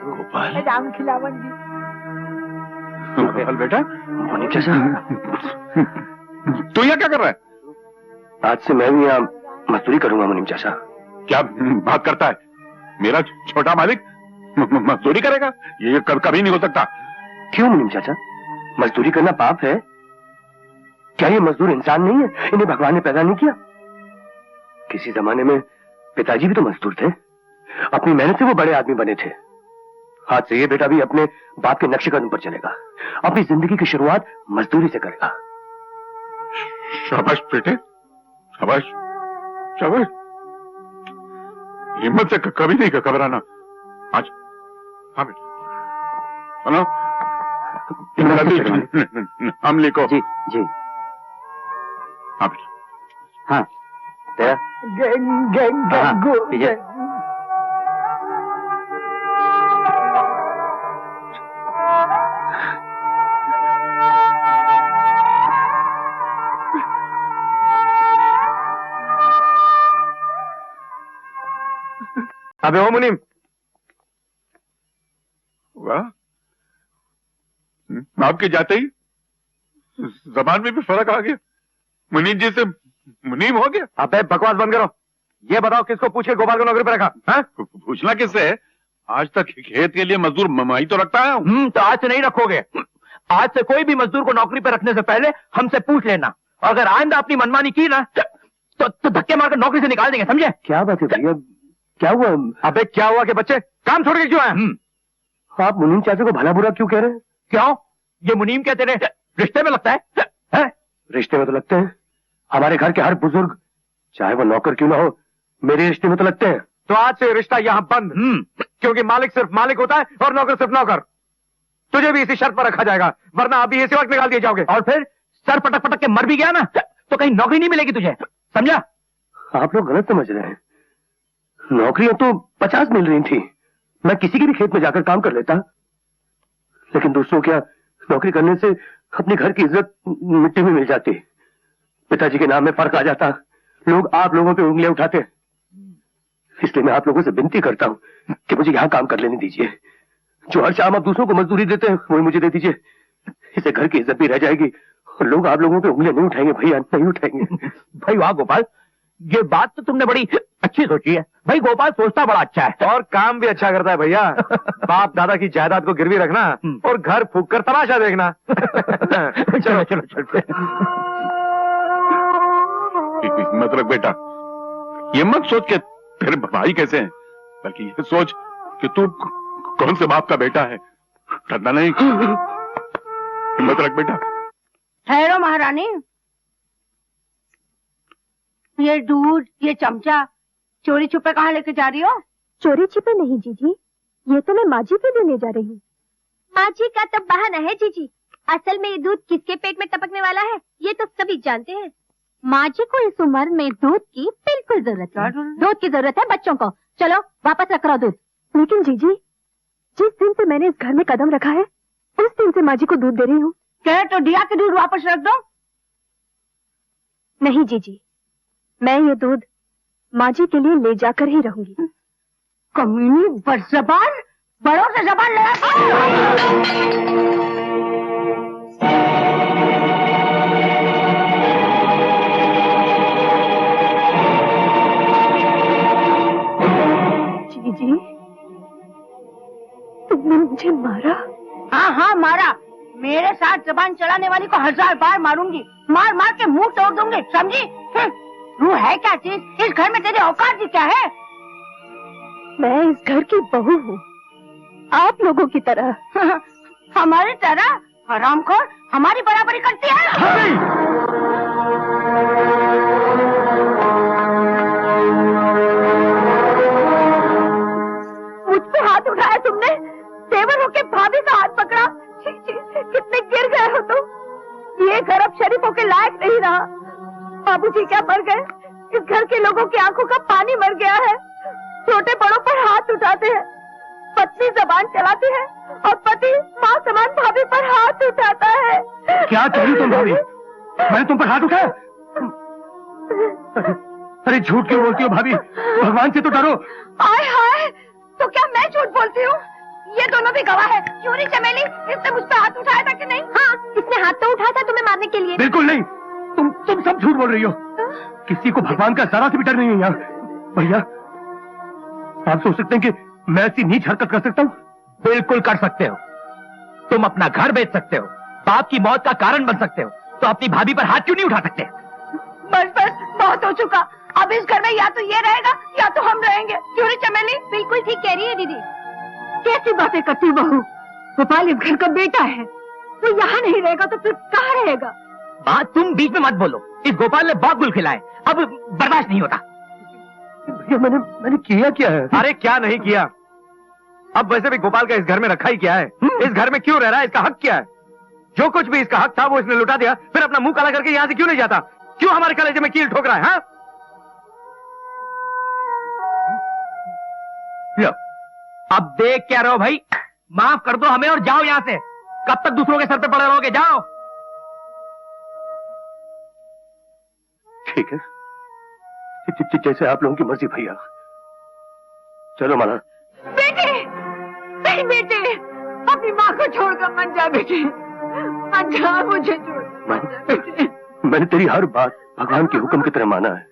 गोपाल, राम खिलावन जी। गोपाल बेटा, मुनीम चाचा, तू यहाँ क्या कर रहा है? आज से मैं भी यहाँ मजदूरी करूंगा मुनीम चाचा। क्या बात करता है? मेरा छोटा मालिक मजदूरी करेगा? ये कभी नहीं हो सकता। क्यों मुनीम चाचा, मजदूरी करना पाप है? क्या ये मजदूर इंसान नहीं है? इन्हें भगवान ने पैदा नहीं किया? किसी जमाने में पिताजी भी तो मजदूर थे, अपनी मेहनत से वो बड़े आदमी बने थे। आज से ये बेटा भी अपने बाप के नक्शे कदम पर चलेगा, अपनी जिंदगी की शुरुआत मजदूरी से करेगा। शाबाश बेटे, शाबाश शाबाश। हिम्मत से कभी नहीं घबराना। आज हाँ बेटा, सुनो, हम लिखो। जी जी। हाँ बेटा। हाँ तेरा पीछे। अबे ओ मुनीम, वाह, आपके जाते ही जबान में भी फर्क आ गया। मुनीम जी से मुनीम हो गया। अबे बकवास बंद करो। ये बताओ किसको पूछ के गोपाल को नौकरी पर रखा? हाँ? पूछना किससे है? आज तक खेत के लिए मजदूर ममाई तो रखता है। तो आज से नहीं रखोगे। आज से कोई भी मजदूर को नौकरी पर रखने से पहले हमसे पूछ लेना, और अगर आइंदा अपनी मनमानी की ना तो धक्के मारकर नौकरी से निकाल देंगे, समझे? क्या बात है भैया, क्या हुआ? अबे क्या हुआ कि बच्चे काम छोड़ के क्यों आए? आप मुनीम चाचा को भला बुरा क्यों कह रहे हैं? क्यों? ये मुनीम क्या तेरे रिश्ते में लगता है? रिश्ते में तो लगते हैं। हमारे घर के हर बुजुर्ग, चाहे वो नौकर क्यों ना हो, मेरे रिश्ते में तो लगते हैं। तो आज से रिश्ता यहाँ बंद। क्योंकि मालिक सिर्फ मालिक होता है और नौकर सिर्फ नौकर। तुझे भी इसी शर्त पर रखा जाएगा, वरना अभी इसी वक्त निकाल दिए जाओगे। और फिर सर पटक पटक के मर भी गया ना तो कहीं नौकरी नहीं मिलेगी तुझे, समझा? आप लोग गलत समझ रहे हैं। नौकरियां तो 50 मिल रही थी, मैं किसी के भी खेत में जाकर काम कर लेता। लेकिन दोस्तों, क्या नौकरी करने से अपने घर की इज्जत मिट्टी में मिल जाती? पिताजी के नाम में फर्क आ जाता, लोग आप लोगों पे उंगलियां उठाते। इसलिए मैं आप लोगों से विनती करता हूं कि मुझे यहां काम कर लेने दीजिए। जो हर शाम आप दूसरों को मजदूरी देते हैं वही मुझे दे दीजिए। इससे घर की इज्जत भी रह जाएगी और लोग आप लोगों पे उंगलियां नहीं उठाएंगे भैया, नहीं उठाएंगे। भाई वाह गोपाल, ये बात तो तुमने बड़ी अच्छी सोची है। भाई गोपाल सोचता बड़ा अच्छा है और काम भी अच्छा करता है भैया। बाप दादा की जायदाद को गिरवी रखना और घर फूंक कर तमाशा देखना। चलो चलो चलो। हिम्मत रख बेटा, ये मत सोच के तेरे भाई कैसे हैं, बल्कि ये सोच कि तू कौन से बाप का बेटा है। डरना नहीं, हिम्मत रख बेटा। ठहरो महारानी, ये दूध, ये चमचा चोरी छुपे कहाँ लेके जा रही हो? चोरी छिपे नहीं जीजी, ये तो मैं माजी के लिए ले जा रही हूँ। माजी का तो बहाना है जीजी, असल में ये दूध किसके पेट में टपकने वाला है ये तो सभी जानते हैं। माजी को इस उम्र में दूध की बिल्कुल जरूरत है। दूध की जरूरत है बच्चों को। चलो वापस रख रहा दूध। लेकिन जीजी, जिस दिन से मैंने इस घर में कदम रखा है उस दिन से माजी को दूध दे रही हूँ। कहे तो दिया के दूध वापस रख दो। नहीं जीजी, मैं ये दूध माजी के लिए ले जाकर ही रहूंगी। कमीनी बदज़बान, बड़ों से जबान जीजी, तुमने मुझे मारा? हाँ हाँ मारा। मेरे साथ जबान चलाने वाली को 1000 बार मारूंगी, मार मार के मुंह तोड़ दूंगी, समझी? तू है क्या चीज? इस घर में तेरी औकात भी क्या है? मैं इस घर की बहू हूँ, आप लोगों की तरह। हमारी तरह? हरामखोर हमारी बराबरी करती है? मुझ पे हाथ उठाया तुमने, तेवर होके भाभी का हाथ पकड़ा। कितने गिर गए हो तुम। ये घर अब शरीफों के लायक नहीं रहा। बाबूजी क्या मर गए, इस घर के लोगों की आंखों का पानी मर गया है। छोटे बड़ों पर हाथ उठाते हैं, पत्नी जबान चलाती है और पति माँ समान भाभी पर हाथ उठाता है। क्या चाहिए तुम भाभी? मैंने तुम पर हाथ उठाया? अरे झूठ क्यों बोलती हो भाभी? भगवान से तो डरो। हाय हाय, तो क्या मैं झूठ बोलती हूँ? ये दोनों भी गवाह है। क्यों नहीं चमेली, इसने मुझ पर हाथ उठाया था कि नहीं? हाँ, इसने हाथ तो उठाया था तुम्हें मारने के लिए। बिल्कुल नहीं, तुम सब झूठ बोल रही हो। किसी को भगवान का जरा से भी डर नहीं है यहाँ। भैया, आप सोच सकते हैं कि मैं ऐसी नीच हरकत कर सकता हूँ? बिल्कुल कर सकते हो। तुम अपना घर बेच सकते हो, बाप की मौत का कारण बन सकते हो, तो अपनी भाभी पर हाथ क्यों नहीं उठा सकते? बस बस, बहुत हो चुका। अब इस घर में या तो ये रहेगा या तो हम रहेंगे। क्यों नहीं चमेली? बिल्कुल ठीक कह रही है दीदी। कैसी बातें करती बहू? गोपाल इस घर का बेटा है, वो यहाँ नहीं रहेगा तो फिर कहाँ रहेगा? बात तुम बीच में मत बोलो। इस गोपाल ने बहुत गुल खिलाए, अब बर्दाश्त नहीं होता। भैया मैंने किया क्या है? अरे क्या नहीं किया? अब वैसे भी गोपाल का इस घर में रखा ही क्या है? इस घर में क्यों रह रहा है? इसका हक क्या है? जो कुछ भी इसका हक था वो इसने लुटा दिया, फिर अपना मुंह काला करके यहाँ से क्यों नहीं जाता? क्यों हमारे कलेजे में कील ठोक रहा है? हाँ? अब देख क्या रहो भाई, माफ कर दो हमें और जाओ यहाँ से। कब तक दूसरों के सर पे पड़े रहोगे? जाओ। ठीक है, जैसे आप लोगों की मर्जी भैया। चलो माला। बेटे, नहीं बेटे, अपनी माँ को छोड़कर मत जा बेटे, मत जा, मुझे छोड़ मत जा बेटे। मैंने तेरी हर बात भगवान के हुक्म की तरह माना है,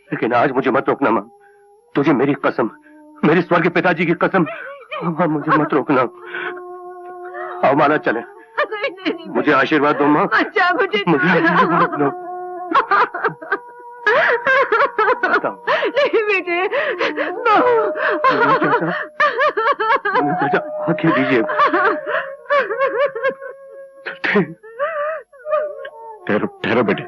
लेकिन आज मुझे मत रोकना माँ। तुझे मेरी कसम, मेरे स्वर्गीय पिताजी की कसम, मुझे मत रोकना। आओ माला चले। मुझे आशीर्वाद दो माँ। अच्छा, मुझे आशीर्वाद दो। नहीं बेटे, चाचा आंखें दीजिए। ठहरो ठहरो बेटे।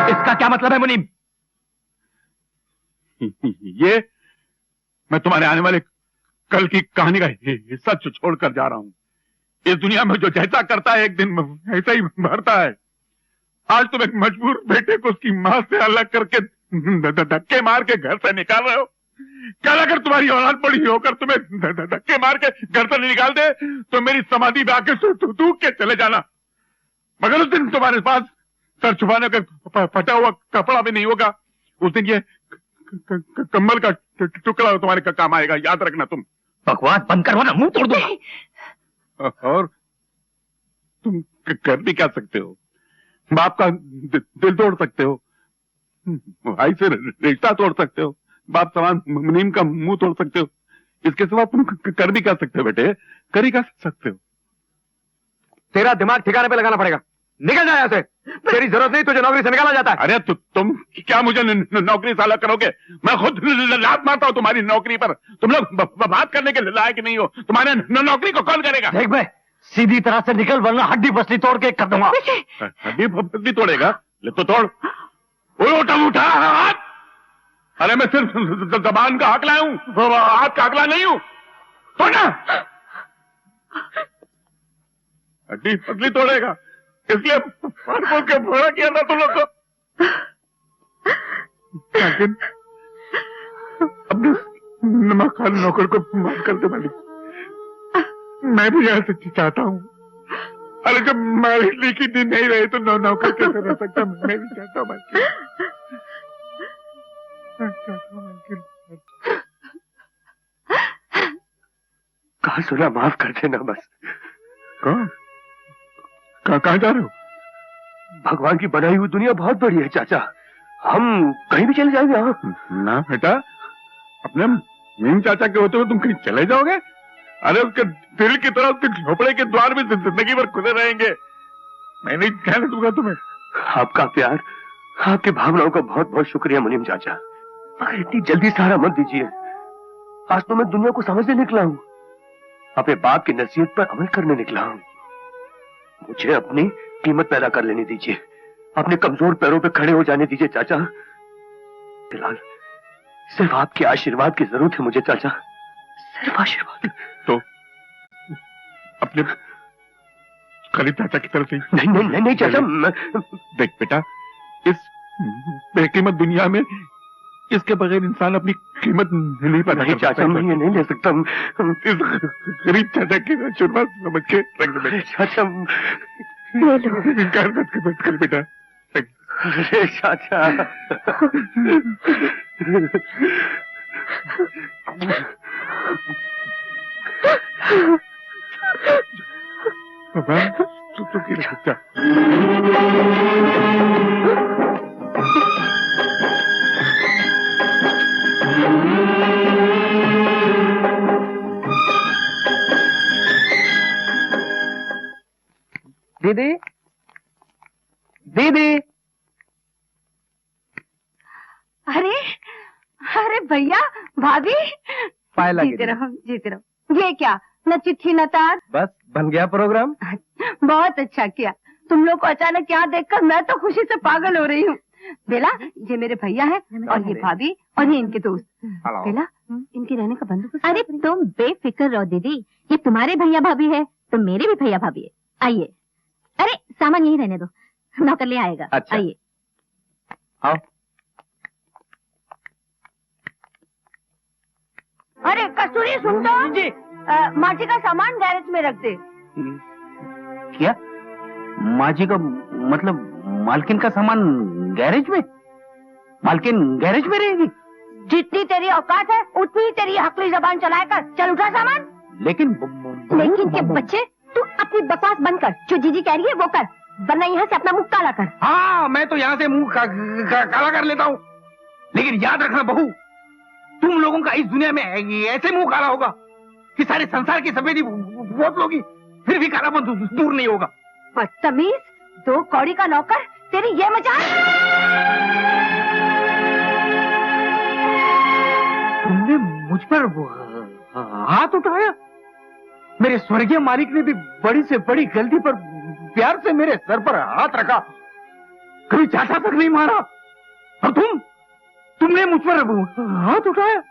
इसका क्या मतलब है मुनीम? ये मैं तुम्हारे आने वाले कल की कहानी का हिस्सा छोड़कर जा रहा हूं। इस दुनिया में जो जैसा करता है एक दिन ऐसा ही भरता है। आज तुम एक मजबूर बेटे को उसकी मां से अलग करके धक्के मार के घर से निकाल रहे हो। कल अगर तुम्हारी औलाद बड़ी होकर तुम्हें धक्के मार के घर से निकाल दे तो मेरी समाधि में आके थूक के चले जाना। मगर उस दिन तुम्हारे पास सर छुपाने का फटा हुआ कपड़ा भी नहीं होगा। उस दिन ये कम्बल का टुकड़ा तुम्हारे का काम आएगा, याद रखना। तुम बकवास बंद करो ना, मुंह तोड़ दो। और तुम कर भी क्या सकते हो? बाप का दिल तोड़ सकते हो, भाई से रिश्ता तोड़ सकते हो, बाप समान मुनीम का मुंह तोड़ सकते हो। इसके सिवा तुम कर भी क्या सकते हो बेटे? कर ही क्या सकते हो? तेरा दिमाग ठिकाने पे लगाना पड़ेगा। निकल जाए यहाँ से। तेरी जरूरत नहीं, तुझे नौकरी से निकाला जाता है। अरे तुम क्या मुझे नौकरी से अलग करोगे? मैं खुद लात मारता हूँ तुम्हारी नौकरी पर। तुम लोग बात करने के लायक नहीं हो। तुम्हारे नौकरी को कौन करेगा? देख भाई, सीधी तरह से निकल वरना हड्डी पसली तोड़ के कर दूंगा। हड्डी पसली तोड़ेगा? ले तो तोड़। उठा हाथ। अरे मैं सिर्फ जबान का हकला हूँ, हाथ का हकला नहीं हूँ। तोड़ना। हड्डी पसली तोड़ेगा इसलिए बोल के भोड़ा किया था तुम लोग को। लेकिन अपने नमक खाने नौकर को माफ कर दे मालिक। मैं भी ऐसे चाहता हूँ। अरे जब मालिक लिखी दिन नहीं रहे तो नौकर कैसे रह सकता? मैं भी चाहता हूँ मालिक। कहा सुना, माफ कर देना बस। कौन? कहाँ जा रहे हो? भगवान की बनाई हुई दुनिया बहुत बड़ी है चाचा, हम कहीं भी चले जाएंगे। हाँ ना बेटा, अपने मीम चाचा के होते हुए तुम कहीं चले जाओगे? अरे उसके दिल की तरह उसके झोपड़े के द्वार भी जिंदगी भर खुले रहेंगे। मैं नहीं कहने दूंगा तुम्हें। आपका प्यार, आपकी भावनाओं का बहुत बहुत शुक्रिया मुनीम चाचा, मगर इतनी जल्दी सहारा मत दीजिए। आज तो मैं दुनिया को समझने निकला हूँ, अपने बाप की नसीहत पर अमल करने निकला हूँ। मुझे अपनी कीमत पैदा कर लेने दीजिए, अपने कमजोर पैरों पे खड़े हो जाने दीजिए चाचा। फिलहाल सिर्फ आपके आशीर्वाद की जरूरत है मुझे चाचा, सिर्फ आशीर्वाद। तो अपने करीब चाचा की तरफ से। नहीं चाचा। देख बेटा, इस बेकीमत दुनिया में इसके बगैर इंसान अपनी कीमत नहीं पता। नहीं चाचा, मैं ये नहीं ले सकता। इस गरीब चाचा के आशीर्वाद समझ के रख दे। चाचा ले लो। इनकार मत कर बेटा। अरे चाचा। बाबा तू की रखता। दीदी, दीदी। अरे अरे भैया, भाभी, पाए जीते रहो जीते रहो। ये क्या, न चिट्ठी न तार। बस बन गया प्रोग्राम। बहुत अच्छा किया। तुम लोग को अचानक यहाँ देखकर मैं तो खुशी से पागल हो रही हूँ। बेला, ये मेरे भैया है और ये भाभी और ये इनके दोस्त। बेला, इनके रहने का बंदोबस्त। अरे तुम बेफिक्र रहो दीदी, ये तुम्हारे भैया भाभी है तो मेरे भी भैया भाभी है। आइए। अरे सामान यही रहने दो, नौकर ले आएगा। अच्छा। आइए। आओ। अरे कस्तूरी, सुन तो जी। माटी का सामान गैरेज में रख दे। क्या? माँ जी का मतलब मालकिन का सामान गैरेज में? मालकिन गैरेज में रहेगी? जितनी तेरी औकात है उतनी ही तेरी हकली जबान चलाकर चल उठा सामान। लेकिन के बच्चे, तू अपनी बकवास बंद कर। जो जीजी कह रही है वो कर, वरना यहाँ से अपना मुंह काला कर। हाँ, मैं तो यहाँ से मुंह काला कर लेता हूँ, लेकिन याद रखना बहू, तुम लोगों का इस दुनिया में ऐसे मुंह काला होगा कि सारे संसार की सफेदी बहुत लोगी, फिर भी कालापन दूर नहीं होगा। बदतमीज, 2 कौड़ी का नौकर, तेरी ये मजाल। तुमने मुझ पर हाथ उठाया? मेरे स्वर्गीय मालिक ने भी बड़ी से बड़ी गलती पर प्यार से मेरे सर पर हाथ रखा, कभी चाटा तक नहीं मारा, और तुमने मुझ पर हाथ उठाया।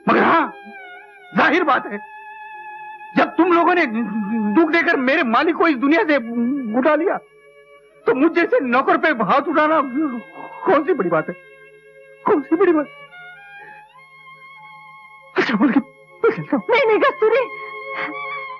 मगर हाँ, जाहिर बात है, जब तुम लोगों ने दुख देकर मेरे मालिक को इस दुनिया से उठा लिया, तो मुझ जैसे नौकर पे हाथ उठाना कौन सी बड़ी बात है? कौन सी बड़ी बात? अच्छा बोल के नहीं कस्तूरी,